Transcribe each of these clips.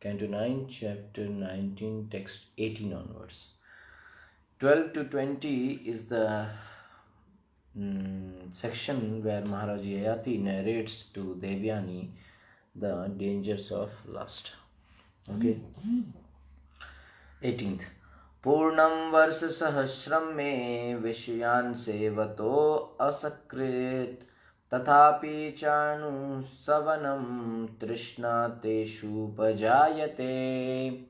Canto 9, chapter 19, text 18 onwards. 12 to 20 is the section where Maharaj Yayati narrates to Devyani the dangers of lust. Okay. 18th. Purnam varsa sahasram me vishyan sevato asakrit tathapi chanu savanam trishna teshu pajayate.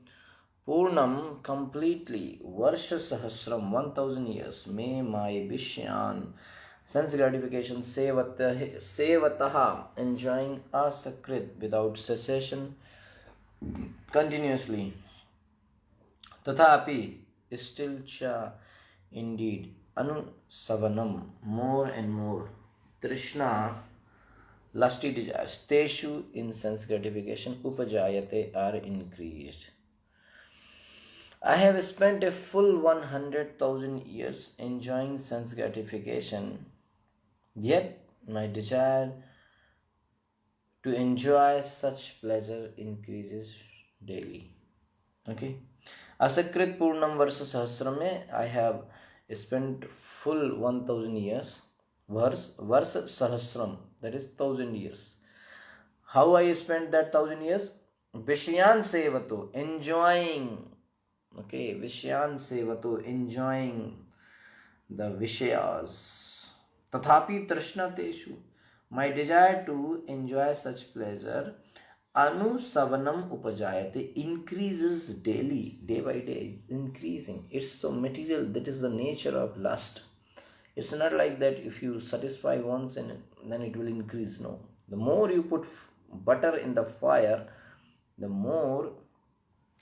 Purnam, completely, Varsha Sahasram, 1000 years, may my Vishyan, sense gratification, Sevataha, enjoying asakrit without cessation, continuously. Tathapi, still cha, indeed, Anu Savanam, more and more, Trishna, lusty desires, Teshu, in sense gratification, Upajayate, are increased. I have spent a full 100,000 years enjoying sense gratification, yet my desire to enjoy such pleasure increases daily. Okay. Asakrit Purnam Varsa Sahasrame, I have spent full 1000 years. Varsa Sahasram, that is 1000 years. How I spent that 1000 years? Vishyan Sevato, enjoying. Okay, Vishyan Sevato, enjoying the Vishayas. Tathapi Trishna Teshu, my desire to enjoy such pleasure, Anu Savanam Upajayate, increases daily, day by day, increasing. It's so material, that is the nature of lust. It's not like that if you satisfy once and then it will increase. No. The more you put butter in the fire, the more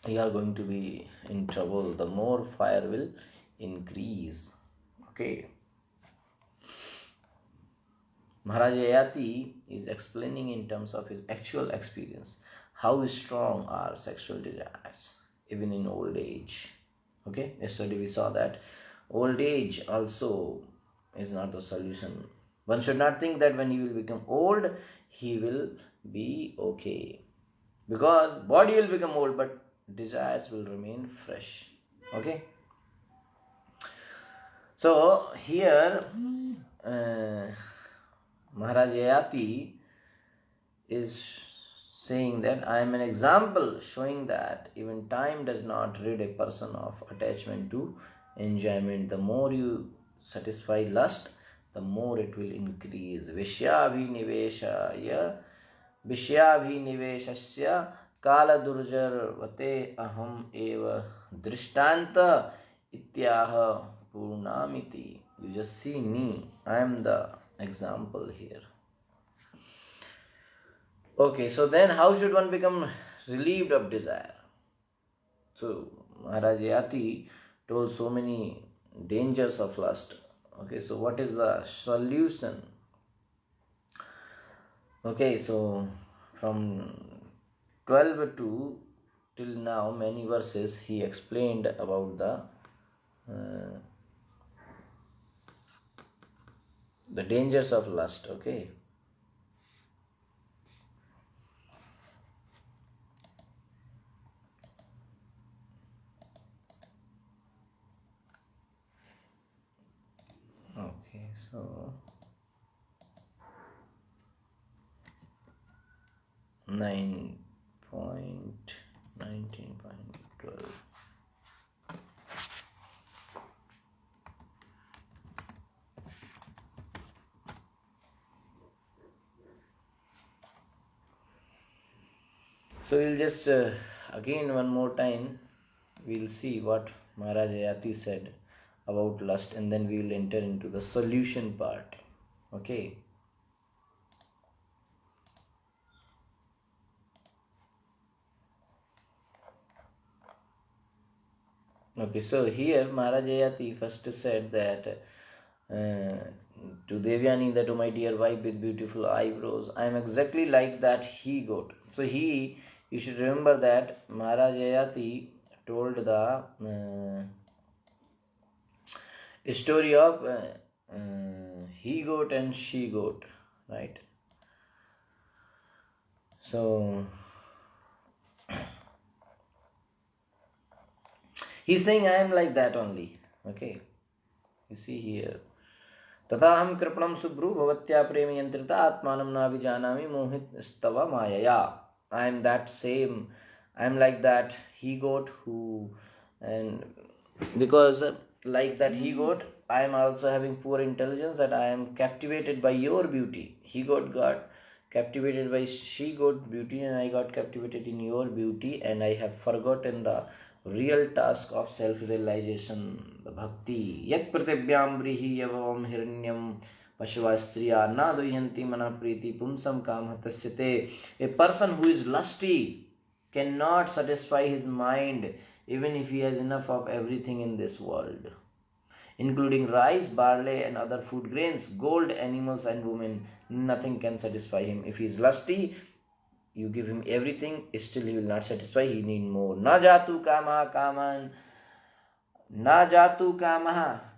you are going to be in trouble, the more fire will increase. Okay. Maharaj Yayati is explaining in terms of his actual experience how strong are sexual desires even in old age. Okay, yesterday we saw that old age also is not the solution. One should not think that when he will become old, he will be okay. Because body will become old, but desires will remain fresh. Okay. So here Maharaj Yayati is saying that I am an example showing that even time does not rid a person of attachment to enjoyment. The more you satisfy lust, the more it will increase. Vishyabhiniveshaya Vishyabhiniveshasya Kala Durjarvate Aham Eva Drishtanta Ityaha Purnamiti. You just see me, I am the example here. Okay, so then how should one become relieved of desire? So Maharaj Yati told so many dangers of lust. Okay, so what is the solution? Okay, so from 12 to till now, many verses he explained about the dangers of lust. Okay. Okay, so 9.19.12. So we'll just again one more time we'll see what Maharaj Yayati said about lust, and then we will enter into the solution part. Okay. Okay, so here Maharaj Yayati first said that to Devyani that, oh my dear wife with beautiful eyebrows, I am exactly like that he-goat. So you should remember that Maharaj Yayati told the story of he-goat and she-goat, right? So He's saying, I am like that only. Okay. You see here. Tataham kripnam subru bhavatya premi yantrita atmanam navijanami mohit stava mayaya. I am that same. I am like that he goat who, and because like that he goat, I am also having poor intelligence, that I am captivated by your beauty. He goat got captivated by she goat beauty, and I got captivated in your beauty, and I have forgotten the real task of self-realization, the bhakti. Yak pratibhyam brihi yavam hiranyam pashva striya na doyanti mana priti pumsam kam hatasyate. A person who is lusty cannot satisfy his mind even if he has enough of everything in this world, including rice, barley, and other food grains, gold, animals, and women. Nothing can satisfy him. If he is lusty, you give him everything, still he will not satisfy. He need more. Na jatu kamaha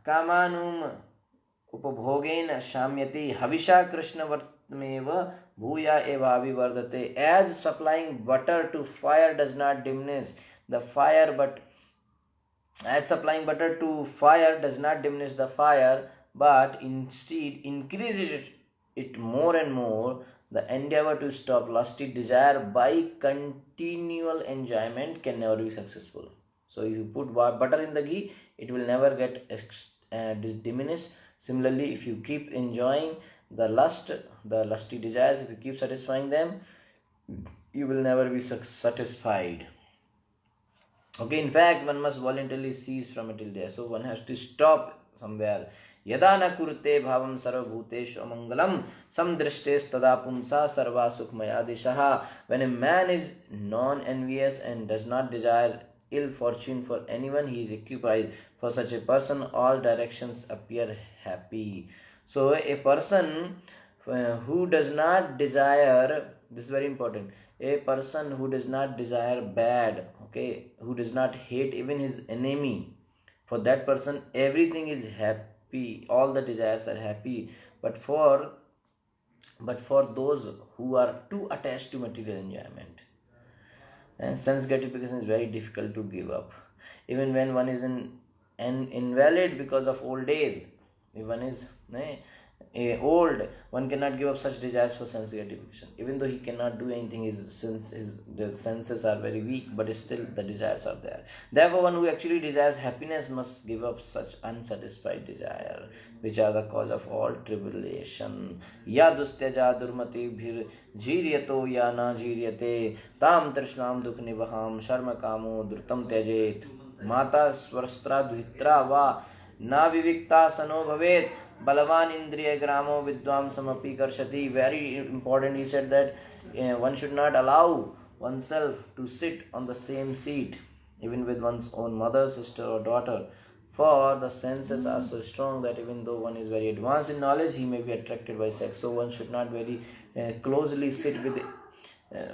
kamanum upabhogen shamyati havisha krishna vartmeva bhuya eva vardate. As supplying butter to fire does not diminish the fire, but as supplying butter to fire does not diminish the fire, but instead increases it more and more, the endeavor to stop lusty desire by continual enjoyment can never be successful. So if you put butter in the ghee, it will never get diminished. Similarly, if you keep enjoying the lusty desires, if you keep satisfying them, you will never be satisfied. Okay, in fact, one must voluntarily cease from it till there. So one has to stop somewhere. Yada na kurte bhavam sarvabhuteshu amangalam samdrishtes tada pumsa sarva sukhmaya dishaha. When a man is non-envious and does not desire ill fortune for anyone, he is occupied. For such a person, all directions appear happy. So a person who does not desire, this is very important, a person who does not desire bad, okay, who does not hate even his enemy, for that person everything is happy, all the desires are happy. But for those who are too attached to material enjoyment, and sense gratification is very difficult to give up. Even when one is an invalid because of old age, if one is old, one cannot give up such desires for sense gratification. Even though he cannot do anything, the senses are very weak, but still the desires are there. Therefore, one who actually desires happiness must give up such unsatisfied desire, which are the cause of all tribulation. Ya dustyaja durmati bhir jiryato ya na jiryate tam trishnam dukh nivaham sharma kamo drutam tyajet mata swarstra duhitra va na vivikta sano bhavet Balavan Indriya Gramo Vidwam Samapi Karshati. Very important, he said that one should not allow oneself to sit on the same seat, even with one's own mother, sister, or daughter. For the senses are so strong that even though one is very advanced in knowledge, he may be attracted by sex. So one should not very closely sit with,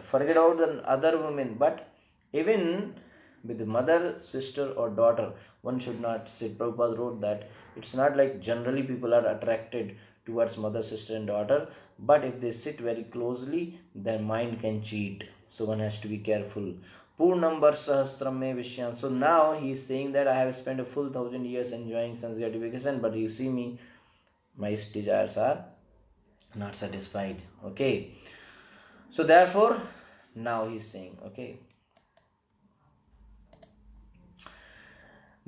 forget about the other women, but even with the mother, sister, or daughter, one should not sit. Prabhupada wrote that it's not like generally people are attracted towards mother, sister, and daughter, but if they sit very closely, their mind can cheat. So one has to be careful. Purnambar sahastram me vishyan. So now he is saying that I have spent a full 1,000 years enjoying sense gratification, but you see me, my desires are not satisfied. Okay. So therefore, now he is saying, okay.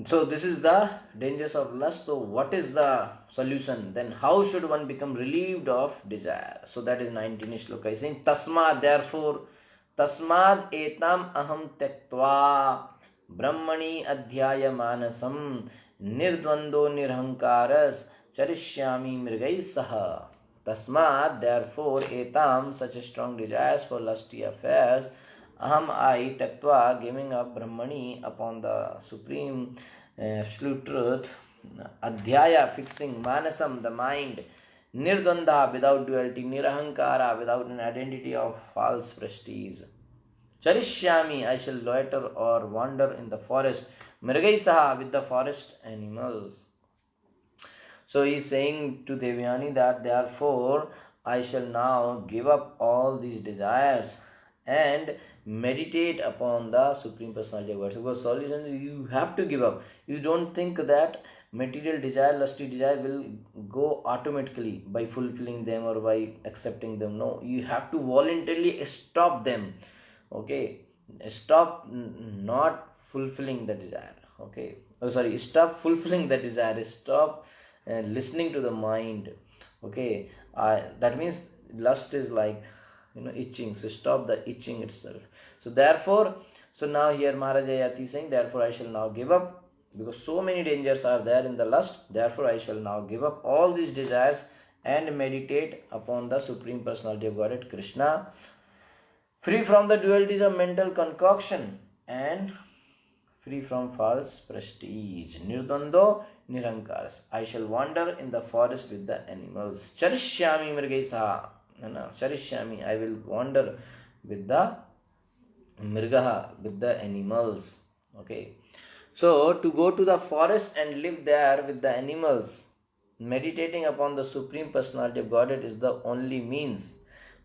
So this is the dangers of lust. So what is the solution? Then how should one become relieved of desire? So that is 19th shloka. He is saying, Tasmad, therefore, Tasmad etam aham tektva brahmani adhyaya manasam nirdvando nirhankaras charishyami mrigai saha. Tasmad, therefore, etam, such strong desires for lusty affairs, aham, I, tattva, giving up, brahmani, upon the supreme absolute truth, adhyaya, fixing, manasam, the mind, nirdvanda, without duality, nirahankara, without an identity of false prestige. Charishyami, I shall loiter or wander in the forest, mrigaisaha, with the forest animals. So he is saying to Devyani that therefore I shall now give up all these desires and meditate upon the Supreme Personality of Godhead. Because solution, you have to give up. You don't think that material desire, lusty desire will go automatically by fulfilling them or by accepting them. No, you have to voluntarily stop them. Okay, stop not fulfilling the desire. Okay, stop fulfilling the desire. Stop listening to the mind. Okay, that means lust is like itching. So stop the itching itself. So therefore, so now here Maharaj Ayati is saying, therefore I shall now give up, because so many dangers are there in the lust. Therefore I shall now give up all these desires and meditate upon the Supreme Personality of Godhead, Krishna, free from the dualities of mental concoction and free from false prestige. Nirdvando Nirankars. I shall wander in the forest with the animals. Charishyami Mrigaisa. Charishyami. I will wander with the Mrigaha, with the animals. Okay. So, to go to the forest and live there with the animals, meditating upon the Supreme Personality of Godhead is the only means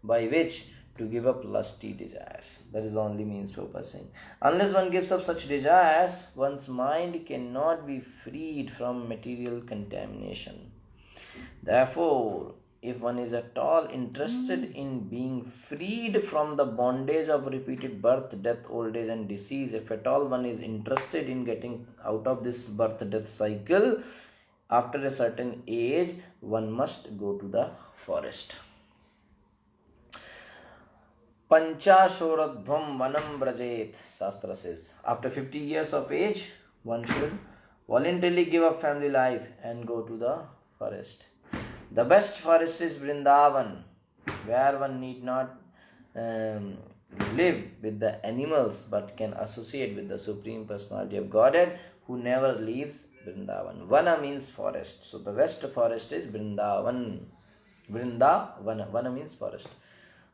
by which to give up lusty desires. That is the only means, Prabhupada is saying. Unless one gives up such desires, one's mind cannot be freed from material contamination. Therefore, if one is at all interested in being freed from the bondage of repeated birth, death, old age and disease, if at all one is interested in getting out of this birth-death cycle, after a certain age, one must go to the forest. Panchashoradhvam vanam brajet, Shastra says. After 50 years of age, one should voluntarily give up family life and go to the forest. The best forest is Vrindavan, where one need not live with the animals but can associate with the Supreme Personality of Godhead, who never leaves Vrindavan. Vana means forest. So the best forest is Vrindavan. Vana means forest.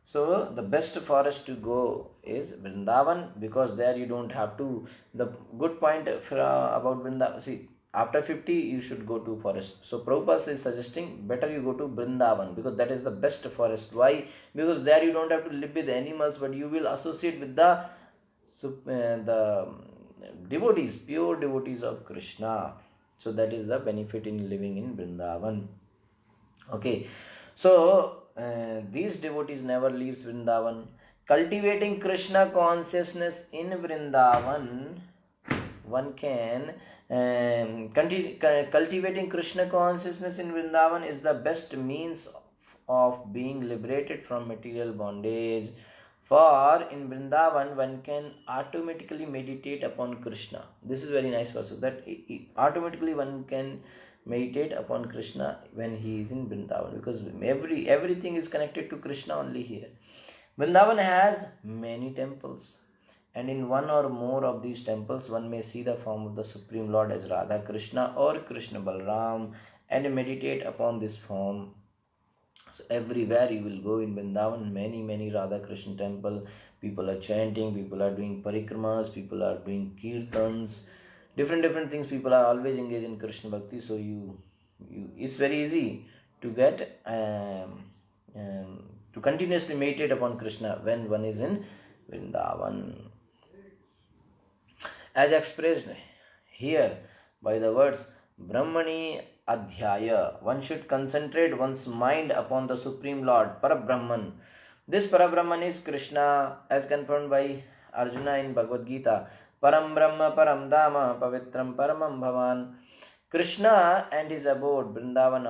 So the best forest to go is Vrindavan, because there you don't have to. The good point about Vrindavan, see, after 50 you should go to forest. So Prabhupada is suggesting better you go to Vrindavan, because that is the best forest. Why? Because there you don't have to live with animals, but you will associate with the devotees, pure devotees of Krishna. So that is the benefit in living in Vrindavan. Okay, so these devotees never leaves Vrindavan. Cultivating Krishna consciousness in Vrindavan, one can cultivating Krishna consciousness in Vrindavan is the best means of being liberated from material bondage. For in Vrindavan, one can automatically meditate upon Krishna. This is very nice verse. That automatically one can meditate upon Krishna when he is in Vrindavan, because everything is connected to Krishna only here. Vrindavan has many temples, and in one or more of these temples one may see the form of the Supreme Lord as Radha Krishna or Krishna Balram and meditate upon this form. So everywhere you will go in Vrindavan, many Radha Krishna temple, people are chanting, people are doing parikramas, people are doing kirtans, different things. People are always engaged in Krishna Bhakti. So you it's very easy to get to continuously meditate upon Krishna when one is in Vrindavan. As expressed here by the words Brahmani Adhyaya, one should concentrate one's mind upon the Supreme Lord, Parabrahman. This Parabrahman is Krishna, as confirmed by Arjuna in Bhagavad Gita. Param Brahma, Param Dhamma, Pavitram Paramam Bhavan. Krishna and his abode, Vrindavan,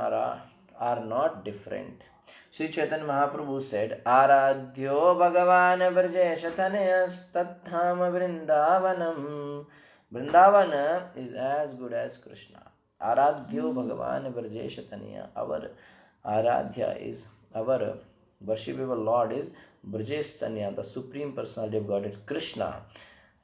are not different. Sri Chaitanya Mahaprabhu said, Aradhyo Bhagavan Vrjeshatanayas Tatham Vrindavanam. Vrindavan is as good as Krishna. Aradhyo Bhagavan Vrjeshatanaya. Our Aradhya is, our worshipable Lord is Vrjeshatanya, the Supreme Personality of God is Krishna.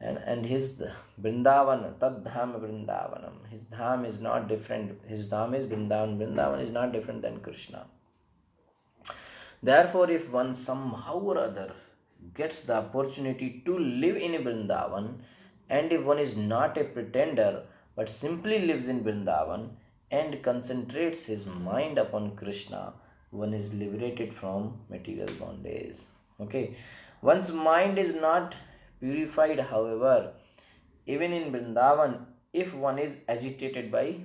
And his Vrindavan, Tadham Vrindavanam. His dham is not different. His dham is Vrindavan. Vrindavan is not different than Krishna. Therefore, if one somehow or other gets the opportunity to live in Vrindavan, and if one is not a pretender but simply lives in Vrindavan and concentrates his mind upon Krishna, one is liberated from material bondage. Okay. One's mind is not purified, however, even in Vrindavan, if one is agitated by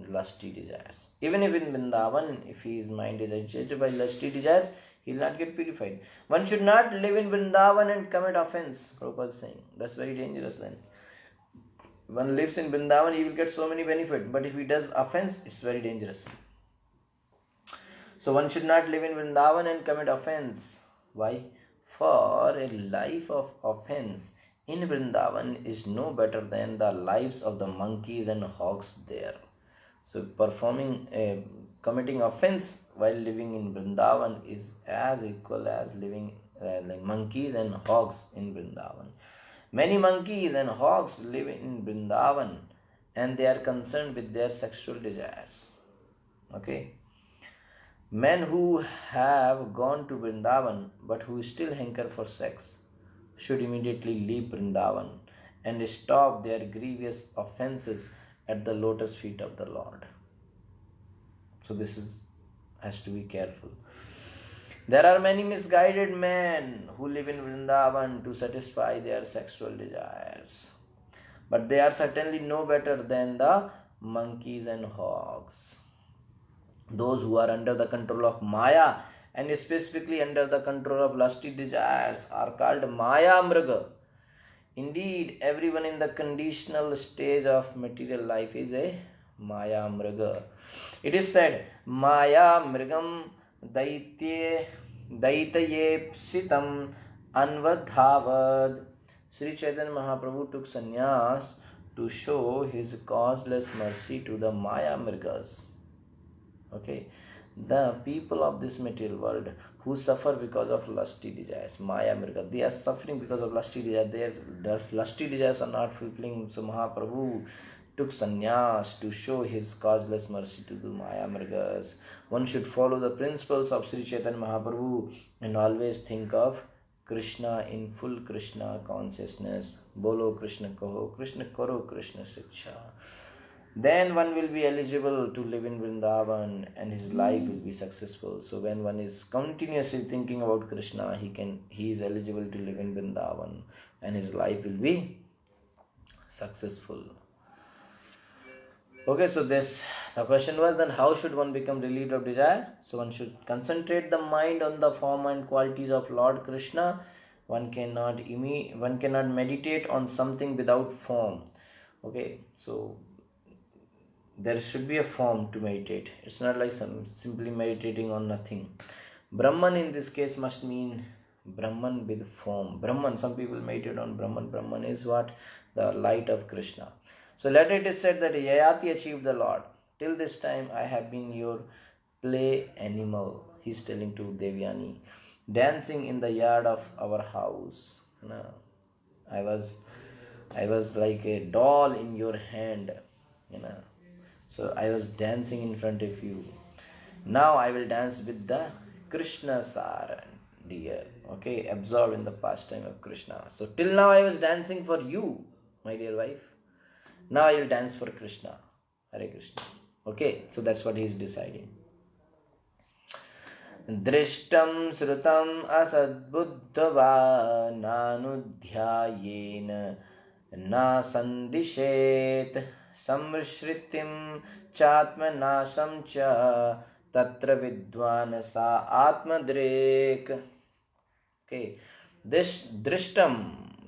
lusty desires. Even if in Vrindavan, if his mind is agitated by lusty desires, he will not get purified. One should not live in Vrindavan and commit offense, Prabhupada is saying. That's very dangerous then. One lives in Vrindavan, he will get so many benefits, but if he does offense, it's very dangerous. So one should not live in Vrindavan and commit offense. Why? For a life of offense in Vrindavan is no better than the lives of the monkeys and hogs there. So committing offense while living in Vrindavan is as equal as living like monkeys and hogs in Vrindavan. Many monkeys and hogs live in Vrindavan and they are concerned with their sexual desires. Okay. Men who have gone to Vrindavan but who still hanker for sex should immediately leave Vrindavan and stop their grievous offenses at the lotus feet of the Lord. So this has to be careful. There are many misguided men who live in Vrindavan to satisfy their sexual desires, but they are certainly no better than the monkeys and hogs. Those who are under the control of Maya and specifically under the control of lusty desires are called Maya Mriga. Indeed, everyone in the conditional stage of material life is a Maya Mriga. It is said, Maya Mrigam Daitayepsitam Anvadhavad. Sri Chaitanya Mahaprabhu took sannyas to show his causeless mercy to the Maya Mrigas. Okay, the people of this material world who suffer because of lusty desires, Maya Mriga, they are suffering because of lusty desires. Their lusty desires are not fulfilling. So Mahaprabhu took sannyas to show his causeless mercy to the Maya Mrigas. One should follow the principles of Sri Chaitanya Mahaprabhu and always think of Krishna in full Krishna consciousness. Bolo Krishna Kaho, Krishna Karo, Krishna Siksha. Then one will be eligible to live in Vrindavan and his life will be successful. So when one is continuously thinking about Krishna, he is eligible to live in Vrindavan and his life will be successful. Okay, so the question was then how should one become relieved of desire? So one should concentrate the mind on the form and qualities of Lord Krishna. One cannot meditate on something without form. Okay, so there should be a form to meditate. It's not like simply meditating on nothing. Brahman in this case must mean Brahman with form. Brahman, some people meditate on Brahman. Brahman is what? The light of Krishna. So later it is said that Yayati achieved the Lord. Till this time I have been your play animal. He's telling to Devyani. Dancing in the yard of our house. I was like a doll in your hand. So I was dancing in front of you. Now I will dance with the Krishna Sara, dear. Okay, absorbed in the pastime of Krishna. So till now I was dancing for you, my dear wife. Now I will dance for Krishna. Hare Krishna. Okay, so that's what he is deciding. Drishtam srutam asadbuddhava nanudhyayena na sandishet samshritim chatmanasam cha tatra vidwan sa atmadrek. Okay, this drishtam,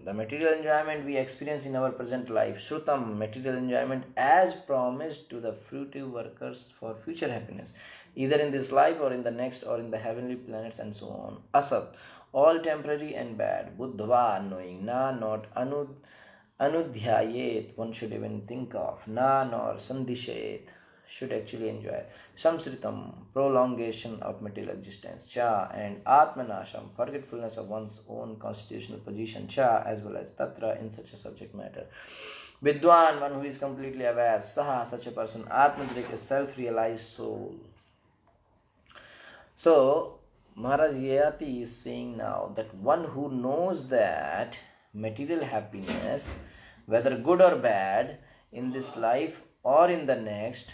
the material enjoyment we experience in our present life, shrutam, material enjoyment as promised to the fruitive workers for future happiness, either in this life or in the next or in the heavenly planets and so on. Asat, all temporary and bad. Buddhava, knowing. Na, not. Anudhyayet, one should even think of. Na, nor. Sandishayet, should actually enjoy. Samsritam, prolongation of material existence. Cha, and Atmanasham, forgetfulness of one's own constitutional position. Cha, as well as Tatra, in such a subject matter. Vidwan, one who is completely aware. Saha, such a person. Atmadrik, a self-realized soul. So, Maharaj Yayati is saying now that one who knows that material happiness, whether good or bad, in this life or in the next,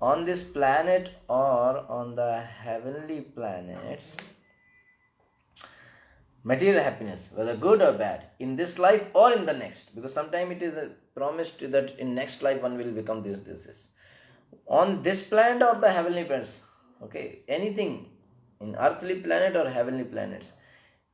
on this planet or on the heavenly planets, material happiness, whether good or bad, in this life or in the next, because sometimes it is promised that in next life one will become this. On this planet or the heavenly planets, okay, anything in earthly planet or heavenly planets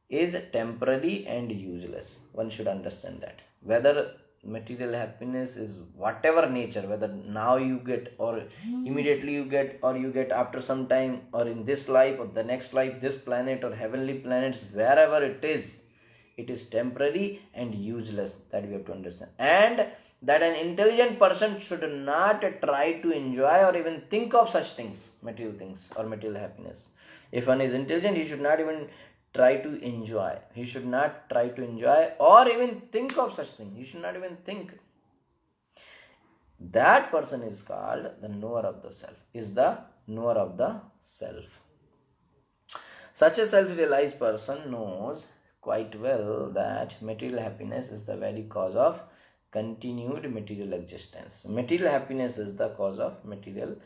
is temporary and useless. One should understand that. Whether material happiness is whatever nature, whether now you get or immediately you get, or you get after some time, or in this life or the next life, this planet or heavenly planets, wherever it is temporary and useless. That we have to understand. And that an intelligent person should not try to enjoy or even think of such things, material things or material happiness. If one is intelligent, he should not even try to enjoy. He should not try to enjoy or even think of such thing. He should not even think. That person is called the knower of the self, is the knower of the self. Such a self-realized person knows quite well that material happiness is the very cause of continued material existence. Material happiness is the cause of material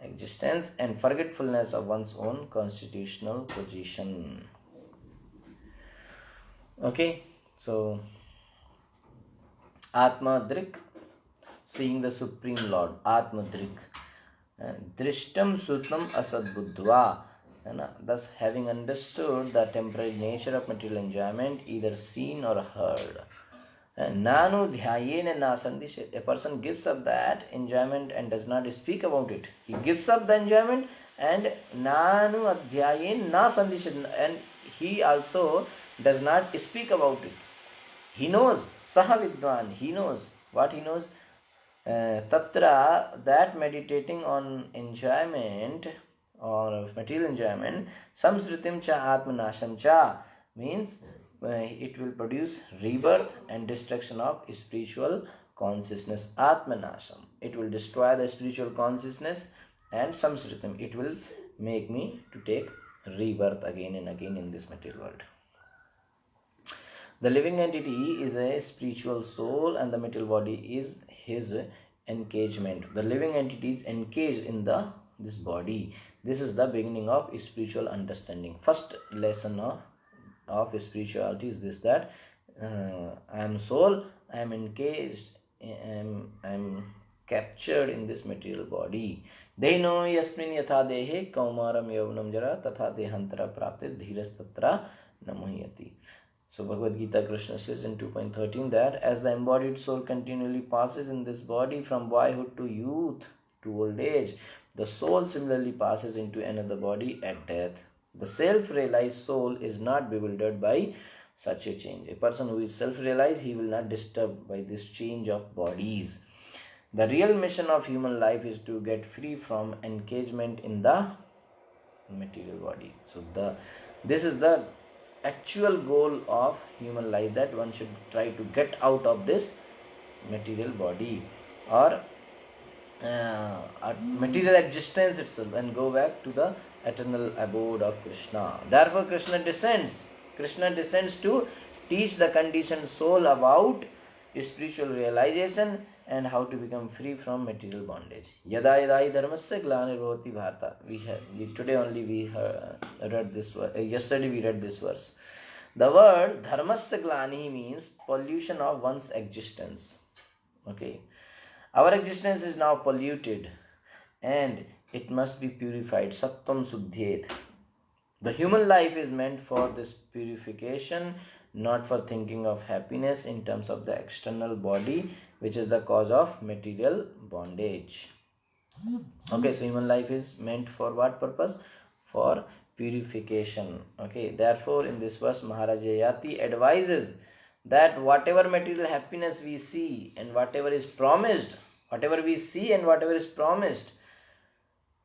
existence and forgetfulness of one's own constitutional position. Okay, so Atmadrik, seeing the Supreme Lord, Atmadrik, Drishtam Sutam Asad Buddhva, thus having understood the temporary nature of material enjoyment, either seen or heard. Nanu dhyayena na sandishet. A person gives up that enjoyment and does not speak about it. He gives up the enjoyment and nanu adhyayen na sandishet, and he also does not speak about it. He knows, saha vidwan, he knows. What he knows? Tatra, that meditating on enjoyment or material enjoyment, samsritim cha atmanasham cha, means it will produce rebirth and destruction of spiritual consciousness. Atmanasham, it will destroy the spiritual consciousness, and samsritim, it will make me to take rebirth again and again in this material world. The living entity is a spiritual soul and the material body is his engagement. The living entity is engaged in this body. This is the beginning of spiritual understanding. First lesson of spirituality is this, that I am soul, I am engaged, I am captured in this material body. Deno yasmin yatha dehe kaumaram yavanam jara tatha dehantara prapte dhiras tatra namuhyati. So Bhagavad Gita, Krishna says in 2.13 that as the embodied soul continually passes in this body from boyhood to youth to old age, the soul similarly passes into another body at death. The self-realized soul is not bewildered by such a change. A person who is self-realized, he will not disturbed by this change of bodies. The real mission of human life is to get free from engagement in the material body. So this is the actual goal of human life, that one should try to get out of this material body or material existence itself and go back to the eternal abode of Krishna. Therefore Krishna descends to teach the conditioned soul about spiritual realization and how to become free from material bondage. Yada yada dharmasya glanirvoti bharata. Today only we read this verse. Yesterday we read this verse. The word dharmasya glani means pollution of one's existence. Okay, our existence is now polluted and it must be purified. Sattam suddhyet. The human life is meant for this purification, not for thinking of happiness in terms of the external body, which is the cause of material bondage. Okay, so human life is meant for what purpose? For purification. Okay, therefore in this verse Maharaja Yati advises that whatever material happiness we see and whatever is promised, whatever we see and whatever is promised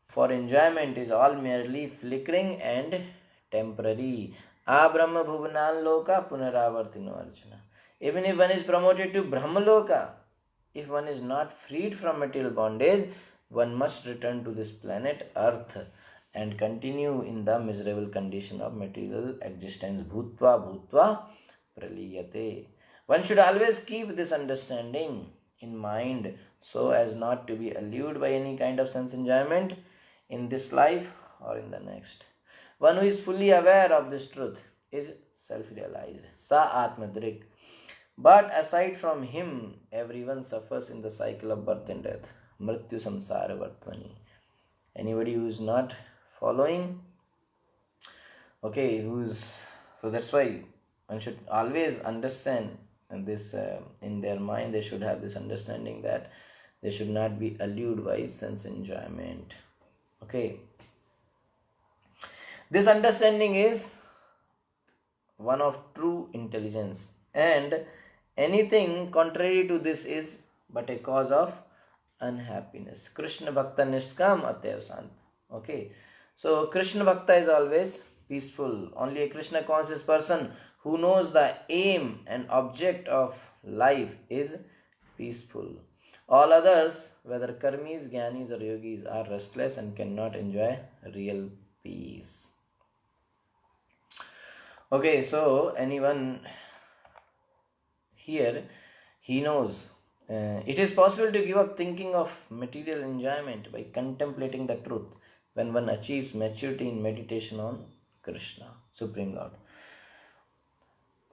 for enjoyment is all merely flickering and temporary. Abrahma bhuvanan loka punaravartino arjuna. Even if one is promoted to Brahmaloka, if one is not freed from material bondage, one must return to this planet Earth and continue in the miserable condition of material existence. Bhutva bhutva praliyate. One should always keep this understanding in mind so as not to be allured by any kind of sense enjoyment in this life or in the next. One who is fully aware of this truth is self-realized. Sa Atmadrik. But aside from him, everyone suffers in the cycle of birth and death. Mrityu samsara vartvani. Anybody who is not following, okay, so that's why one should always understand this in their mind. They should have this understanding that they should not be allured by sense enjoyment. Okay. This understanding is one of true intelligence, and anything contrary to this is but a cause of unhappiness. Krishna Bhakta Nishkam Atyav Sant. Okay. So Krishna Bhakta is always peaceful. Only a Krishna conscious person who knows the aim and object of life is peaceful. All others, whether karmis, jnanis or yogis, are restless and cannot enjoy real peace. Okay, so anyone here, he knows it is possible to give up thinking of material enjoyment by contemplating the truth when one achieves maturity in meditation on Krishna, Supreme Lord.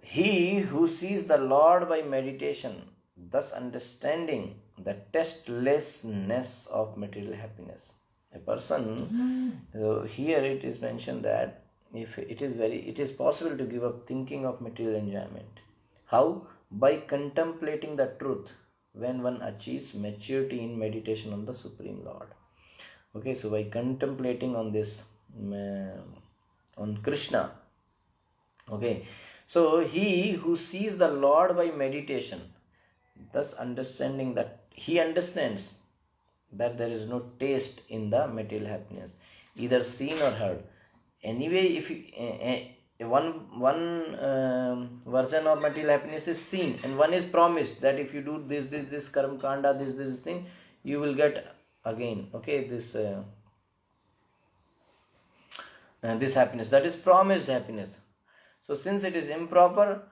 He who sees the Lord by meditation, thus understanding the tastelessness of material happiness. A person, so here it is mentioned that if it is possible to give up thinking of material enjoyment. How? By contemplating the truth when one achieves maturity in meditation on the Supreme Lord. Okay, so by contemplating on this, on Krishna. Okay, so he who sees the Lord by meditation, thus understanding that he understands that there is no taste in the material happiness, either seen or heard. Anyway, if you, one version of material happiness is seen, and one is promised that if you do this karma kanda, this thing, you will get again, okay, this happiness, that is promised happiness. So since it is improper,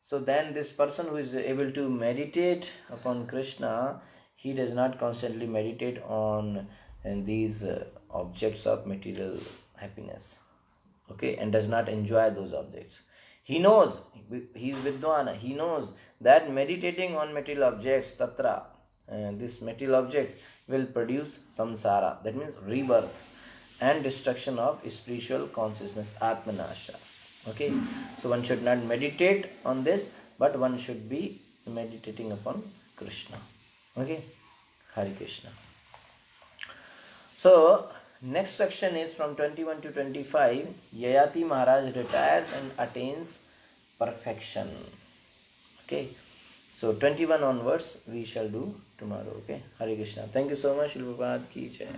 so then this person who is able to meditate upon Krishna, he does not constantly meditate on these objects of material happiness, okay, and does not enjoy those objects. He knows, he is Vidwana, he knows that meditating on material objects, tatra, these material objects will produce samsara, that means rebirth and destruction of spiritual consciousness, atmanasha. Okay, so one should not meditate on this, but one should be meditating upon Krishna. Okay, Hare Krishna. So next section is from 21 to 25. Yayati Maharaj retires and attains perfection. Okay, so 21 onwards we shall do tomorrow. Okay, Hare Krishna. Thank you so much. Prabhupada ki jai.